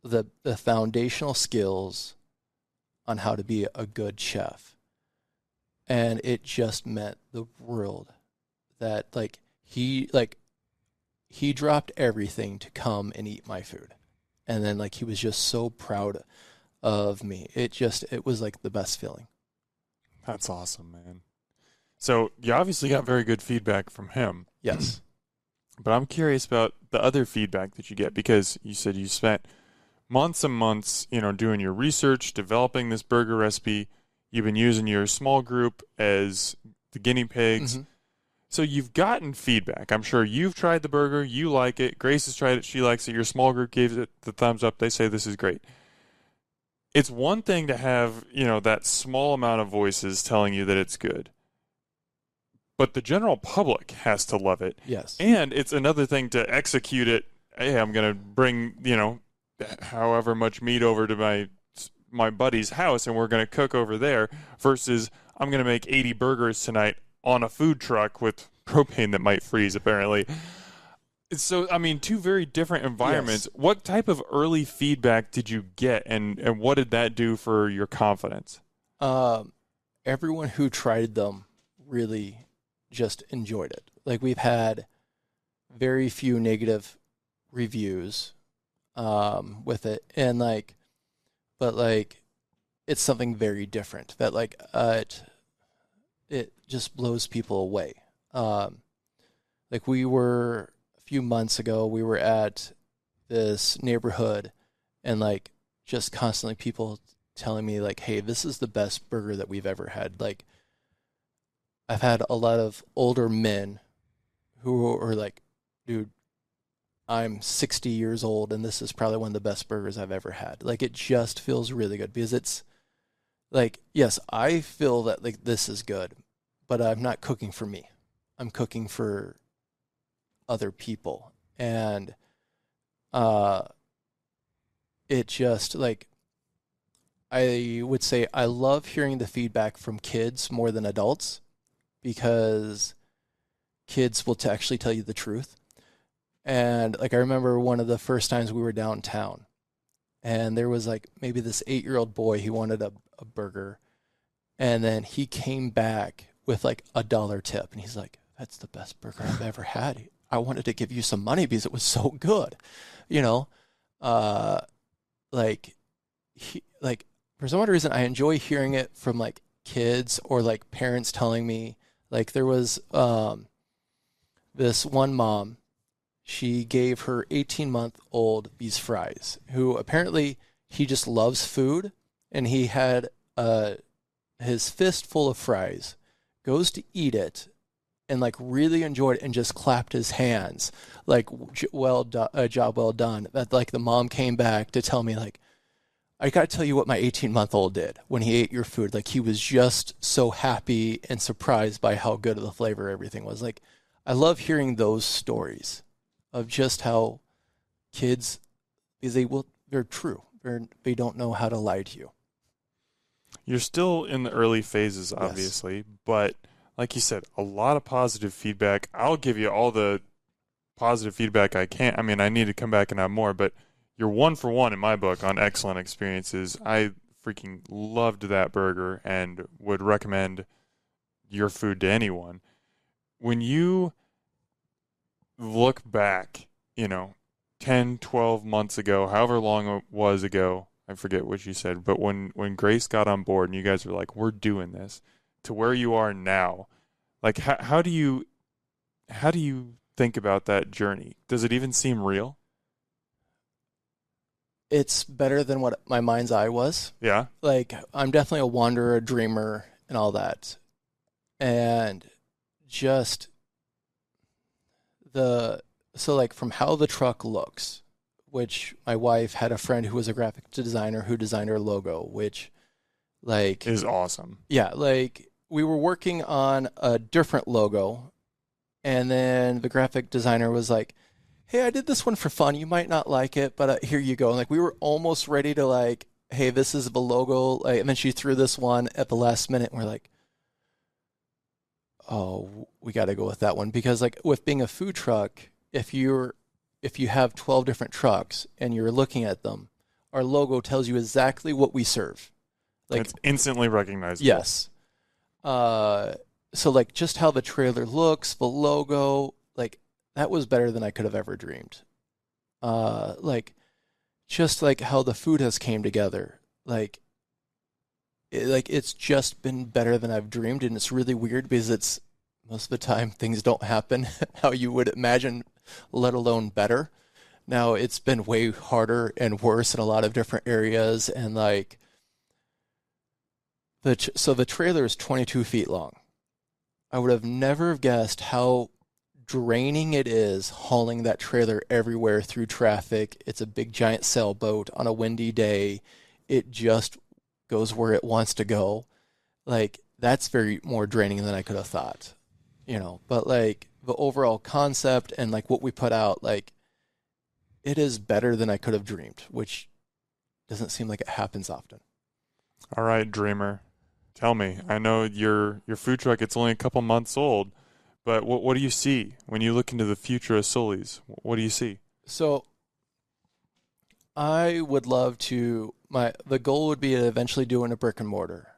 the foundational skills on how to be a good chef. And it just meant the world that like he dropped everything to come and eat my food. And then like he was just so proud of me. It was like the best feeling. That's awesome, man. So you obviously got very good feedback from him. Yes. But I'm curious about the other feedback that you get, because you said you spent months and months, doing your research, developing this burger recipe. You've been using your small group as the guinea pigs. Mm-hmm. So you've gotten feedback. I'm sure you've tried the burger. You like it. Grace has tried it. She likes it. Your small group gave it the thumbs up. They say this is great. It's one thing to have, that small amount of voices telling you that it's good. But the general public has to love it. Yes. And it's another thing to execute it. Hey, I'm going to bring, however much meat over to my buddy's house, and we're going to cook over there, versus I'm going to make 80 burgers tonight on a food truck with propane that might freeze, apparently. So, I mean, two very different environments. Yes. What type of early feedback did you get, and what did that do for your confidence? Everyone who tried them really just enjoyed it. Like, we've had very few negative reviews with it, and but like it's something very different that like it just blows people away. Like, we were a few months ago, we were at this neighborhood, and like just constantly people telling me like, hey, this is the best burger that we've ever had. Like, I've had a lot of older men who are like, dude, I'm 60 years old, and this is probably one of the best burgers I've ever had. Like, it just feels really good, because it's like, yes, I feel that like this is good, but I'm not cooking for me. I'm cooking for other people. And it just like, I would say I love hearing the feedback from kids more than adults, because kids will actually tell you the truth. And like, I remember one of the first times we were downtown, and there was like maybe this 8-year-old boy, he wanted a burger, and then he came back with like $1 tip, and he's like, that's the best burger I've ever had. I wanted to give you some money because it was so good, like for some odd reason I enjoy hearing it from like kids, or like parents telling me. Like, there was this one mom, she gave her 18-month-old these fries, who apparently he just loves food, and he had his fist full of fries, goes to eat it, and like really enjoyed it, and just clapped his hands, like, job well done. That like the mom came back to tell me like, I got to tell you what my 18-month-old did when he ate your food. Like, he was just so happy and surprised by how good of the flavor everything was. Like, I love hearing those stories of just how kids, because they're true. They don't know how to lie to you. You're still in the early phases, obviously, yes. But like you said, a lot of positive feedback. I'll give you all the positive feedback I can. I mean, I need to come back and have more, but you're 1 for 1 in my book on excellent experiences. I freaking loved that burger and would recommend your food to anyone. When you look back, 10, 12 months ago, however long it was ago, I forget what you said, but when Grace got on board and you guys were like, we're doing this, to where you are now, like how do you think about that journey? Does it even seem real? It's better than what my mind's eye was. Yeah. Like, I'm definitely a wanderer, a dreamer, and all that. And just so like from how the truck looks, which my wife had a friend who was a graphic designer who designed our logo, which like is awesome. Yeah, like we were working on a different logo, and then the graphic designer was like, hey, I did this one for fun. You might not like it, but here you go. And like we were almost ready to like, hey, this is the logo. Like, and then she threw this one at the last minute, and we're like, oh, we got to go with that one. Because like with being a food truck, if you have 12 different trucks and you're looking at them, our logo tells you exactly what we serve. Like, it's instantly recognizable. Yes. So like just how the trailer looks, the logo, like that was better than I could have ever dreamed. Like just like how the food has came together, it's just been better than I've dreamed. And it's really weird because it's most of the time things don't happen how you would imagine, let alone better. Now it's been way harder and worse in a lot of different areas. And like, so the trailer is 22 feet long. I would have never guessed how draining it is hauling that trailer everywhere through traffic. It's a big giant sailboat on a windy day. It just goes where it wants to go. Like that's very more draining than I could have thought, but like the overall concept and like what we put out, like it is better than I could have dreamed, which doesn't seem like it happens often. All right, dreamer. Tell me, I know your food truck, it's only a couple months old, but what do you see when you look into the future of Sully's? What do you see? So I would love to, the goal would be to eventually do in a brick and mortar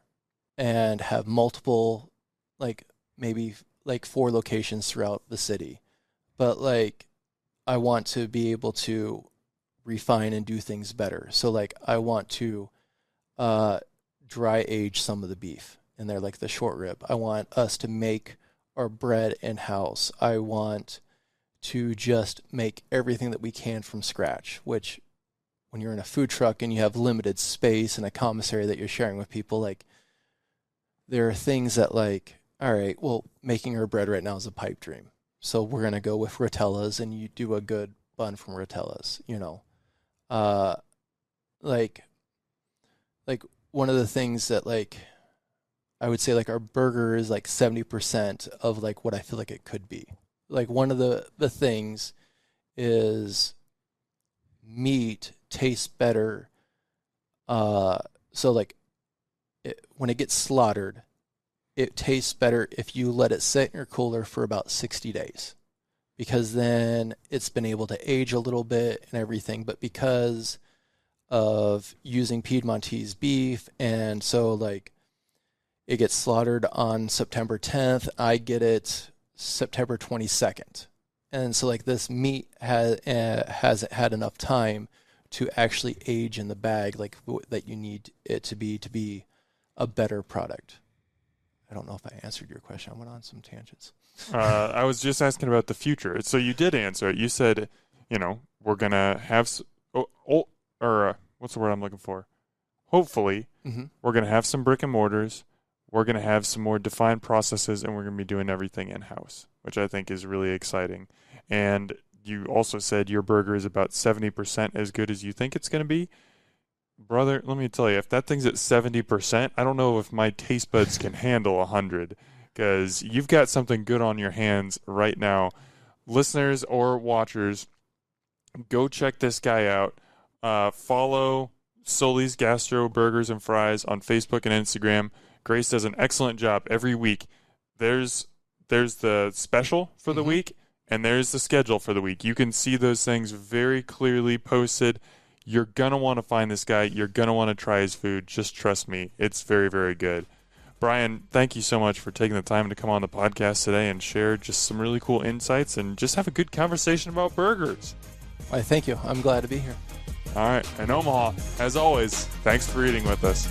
and have multiple, like maybe like 4 locations throughout the city. But like, I want to be able to refine and do things better. So like, I want to, dry age some of the beef and they're like the short rib. I want us to make our bread in-house. I want to just make everything that we can from scratch, which when you're in a food truck and you have limited space and a commissary that you're sharing with people, like there are things that like, all right, well, making our bread right now is a pipe dream. So we're going to go with Rotellas and you do a good bun from Rotellas, like one of the things that like I would say like our burger is like 70% of like what I feel like it could be. Like one of the things is meat tastes better. So like when it gets slaughtered, it tastes better if you let it sit in your cooler for about 60 days because then it's been able to age a little bit and everything. But because of using Piedmontese beef, and so like it gets slaughtered on September 10th, I get it September 22nd, and so like this meat hasn't had enough time to actually age in the bag like that you need it to be a better product. I don't know if I answered your question. I went on some tangents. I was just asking about the future. So you did answer it. You said, we're gonna have what's the word I'm looking for? Hopefully, we're going to have some brick and mortars. We're going to have some more defined processes, and we're going to be doing everything in-house, which I think is really exciting. And you also said your burger is about 70% as good as you think it's going to be. Brother, let me tell you, if that thing's at 70%, I don't know if my taste buds can handle 100, because you've got something good on your hands right now. Listeners or watchers, go check this guy out. Follow Sully's Gastroburgers and Fries on Facebook and Instagram. Grace does an excellent job every week. There's the special for the week, and there's the schedule for the week. You can see those things very clearly posted. You're going to want to find this guy. You're going to want to try his food. Just trust me. It's very, very good. Brian, thank you so much for taking the time to come on the podcast today and share just some really cool insights and just have a good conversation about burgers. Thank you. I'm glad to be here. All right. And Omaha, as always, thanks for eating with us.